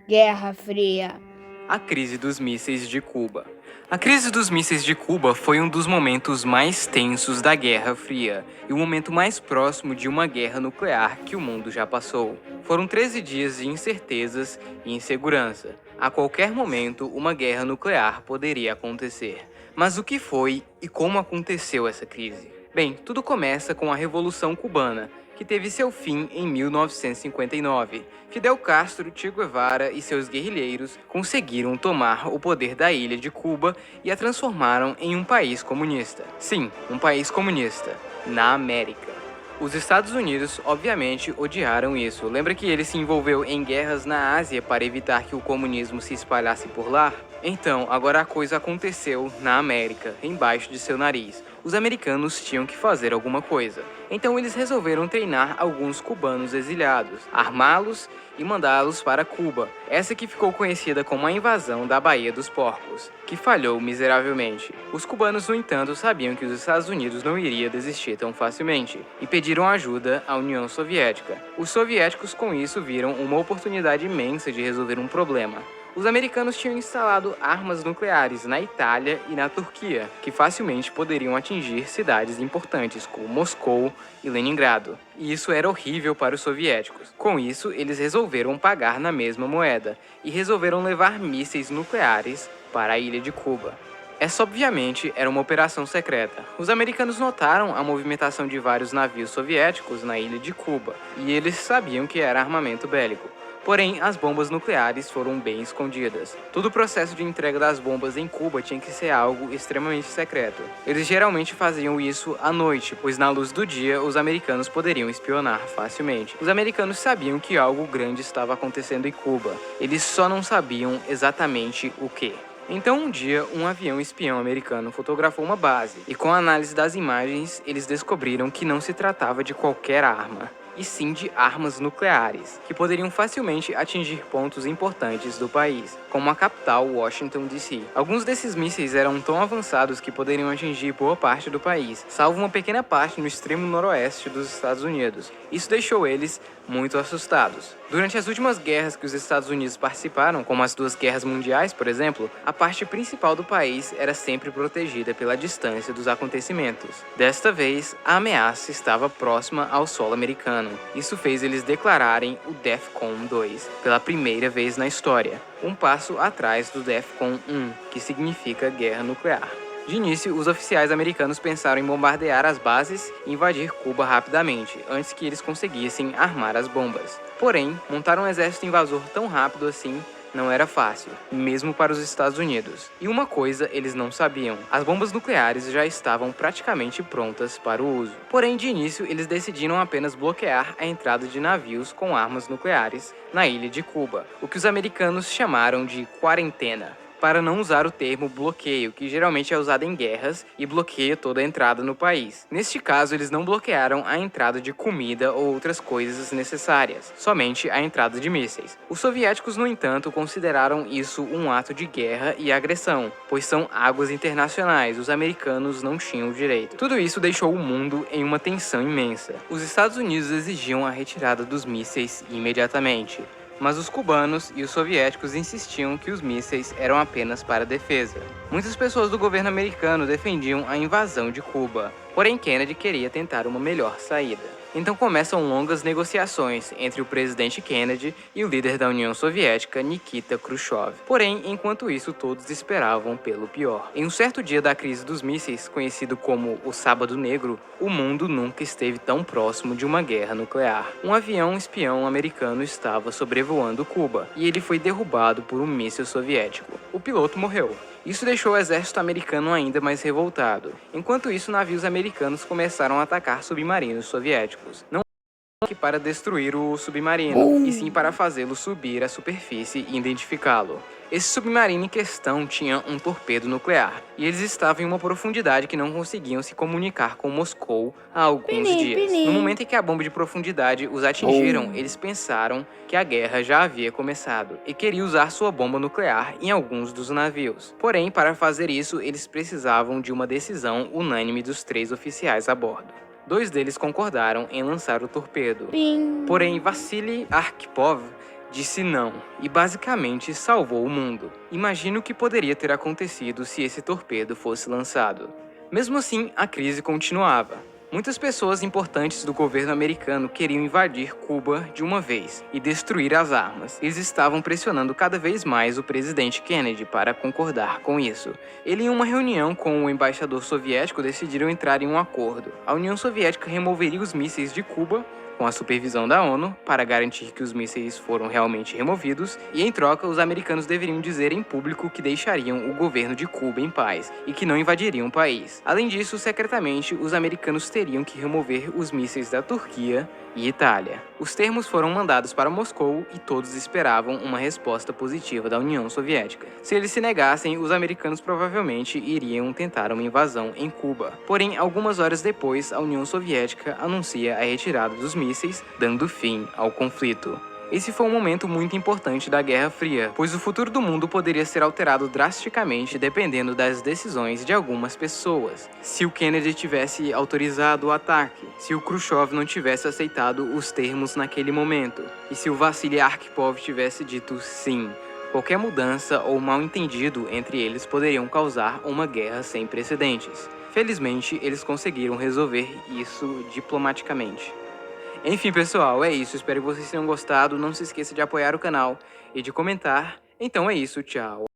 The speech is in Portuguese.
Guerra Fria. A crise dos mísseis de Cuba. A crise dos mísseis de Cuba foi um dos momentos mais tensos da Guerra Fria e o momento mais próximo de uma guerra nuclear que o mundo já passou. Foram 13 dias de incertezas e insegurança. A qualquer momento, uma guerra nuclear poderia acontecer. Mas o que foi e como aconteceu essa crise? Bem, tudo começa com a Revolução Cubana, que teve seu fim em 1959. Fidel Castro, Che Guevara e seus guerrilheiros conseguiram tomar o poder da ilha de Cuba e a transformaram em um país comunista. Sim, um país comunista, na América. Os Estados Unidos, obviamente, odiaram isso. Lembra que ele se envolveu em guerras na Ásia para evitar que o comunismo se espalhasse por lá? Então, agora a coisa aconteceu na América, embaixo de seu nariz. Os americanos tinham que fazer alguma coisa. Então eles resolveram treinar alguns cubanos exiliados, armá-los e mandá-los para Cuba. Essa que ficou conhecida como a invasão da Baía dos Porcos, que falhou miseravelmente. Os cubanos, no entanto, sabiam que os Estados Unidos não iria desistir tão facilmente e pediram ajuda à União Soviética. Os soviéticos, com isso, viram uma oportunidade imensa de resolver um problema. Os americanos tinham instalado armas nucleares na Itália e na Turquia, que facilmente poderiam atingir cidades importantes como Moscou e Leningrado. E isso era horrível para os soviéticos. Com isso, eles resolveram pagar na mesma moeda e resolveram levar mísseis nucleares para a ilha de Cuba. Essa, obviamente, era uma operação secreta. Os americanos notaram a movimentação de vários navios soviéticos na ilha de Cuba, e eles sabiam que era armamento bélico. Porém, as bombas nucleares foram bem escondidas. Todo o processo de entrega das bombas em Cuba tinha que ser algo extremamente secreto. Eles geralmente faziam isso à noite, pois na luz do dia os americanos poderiam espionar facilmente. Os americanos sabiam que algo grande estava acontecendo em Cuba. Eles só não sabiam exatamente o que. Então um dia, um avião espião americano fotografou uma base, e com a análise das imagens, eles descobriram que não se tratava de qualquer arma, e sim de armas nucleares, que poderiam facilmente atingir pontos importantes do país, como a capital Washington DC. Alguns desses mísseis eram tão avançados que poderiam atingir boa parte do país, salvo uma pequena parte no extremo noroeste dos Estados Unidos. Isso deixou eles muito assustados. Durante as últimas guerras que os Estados Unidos participaram, como as duas guerras mundiais, por exemplo, a parte principal do país era sempre protegida pela distância dos acontecimentos. Desta vez, a ameaça estava próxima ao solo americano. Isso fez eles declararem o DEFCON 2 pela primeira vez na história, um passo atrás do DEFCON 1, que significa guerra nuclear. De início, os oficiais americanos pensaram em bombardear as bases e invadir Cuba rapidamente, antes que eles conseguissem armar as bombas. Porém, montar um exército invasor tão rápido assim não era fácil, mesmo para os Estados Unidos. E uma coisa eles não sabiam: as bombas nucleares já estavam praticamente prontas para o uso. Porém, de início, eles decidiram apenas bloquear a entrada de navios com armas nucleares na ilha de Cuba, o que os americanos chamaram de quarentena, para não usar o termo bloqueio, que geralmente é usado em guerras e bloqueia toda a entrada no país. Neste caso, eles não bloquearam a entrada de comida ou outras coisas necessárias, somente a entrada de mísseis. Os soviéticos, no entanto, consideraram isso um ato de guerra e agressão, pois são águas internacionais, os americanos não tinham o direito. Tudo isso deixou o mundo em uma tensão imensa. Os Estados Unidos exigiam a retirada dos mísseis imediatamente, mas os cubanos e os soviéticos insistiam que os mísseis eram apenas para defesa. Muitas pessoas do governo americano defendiam a invasão de Cuba, porém Kennedy queria tentar uma melhor saída. Então começam longas negociações entre o presidente Kennedy e o líder da União Soviética, Nikita Khrushchev. Porém, enquanto isso, todos esperavam pelo pior. Em um certo dia da crise dos mísseis, conhecido como o Sábado Negro, o mundo nunca esteve tão próximo de uma guerra nuclear. Um avião espião americano estava sobrevoando Cuba, e ele foi derrubado por um míssil soviético. O piloto morreu. Isso deixou o exército americano ainda mais revoltado. Enquanto isso, navios americanos começaram a atacar submarinos soviéticos. Não que para destruir o submarino, e sim para fazê-lo subir à superfície e identificá-lo. Esse submarino em questão tinha um torpedo nuclear, e eles estavam em uma profundidade que não conseguiam se comunicar com Moscou há alguns dias. No momento em que a bomba de profundidade os atingiram, eles pensaram que a guerra já havia começado, e queriam usar sua bomba nuclear em alguns dos navios. Porém, para fazer isso, eles precisavam de uma decisão unânime dos 3 oficiais a bordo. 2 deles concordaram em lançar o torpedo. Porém, Vassily Arkhipov disse não e basicamente salvou o mundo. Imagine o que poderia ter acontecido se esse torpedo fosse lançado. Mesmo assim, a crise continuava. Muitas pessoas importantes do governo americano queriam invadir Cuba de uma vez e destruir as armas. Eles estavam pressionando cada vez mais o presidente Kennedy para concordar com isso. Ele, em uma reunião com o embaixador soviético, decidiram entrar em um acordo. A União Soviética removeria os mísseis de Cuba com a supervisão da ONU, para garantir que os mísseis foram realmente removidos, e em troca, os americanos deveriam dizer em público que deixariam o governo de Cuba em paz e que não invadiriam o país. Além disso, secretamente, os americanos teriam que remover os mísseis da Turquia e Itália. Os termos foram mandados para Moscou e todos esperavam uma resposta positiva da União Soviética. Se eles se negassem, os americanos provavelmente iriam tentar uma invasão em Cuba. Porém, algumas horas depois, a União Soviética anuncia a retirada dos mísseis, dando fim ao conflito. Esse foi um momento muito importante da Guerra Fria, pois o futuro do mundo poderia ser alterado drasticamente dependendo das decisões de algumas pessoas. Se o Kennedy tivesse autorizado o ataque, se o Khrushchev não tivesse aceitado os termos naquele momento, e se o Vassili Arkhipov tivesse dito sim. Qualquer mudança ou mal-entendido entre eles poderiam causar uma guerra sem precedentes. Felizmente, eles conseguiram resolver isso diplomaticamente. Enfim, pessoal, é isso. Espero que vocês tenham gostado. Não se esqueça de apoiar o canal e de comentar. Então é isso, tchau.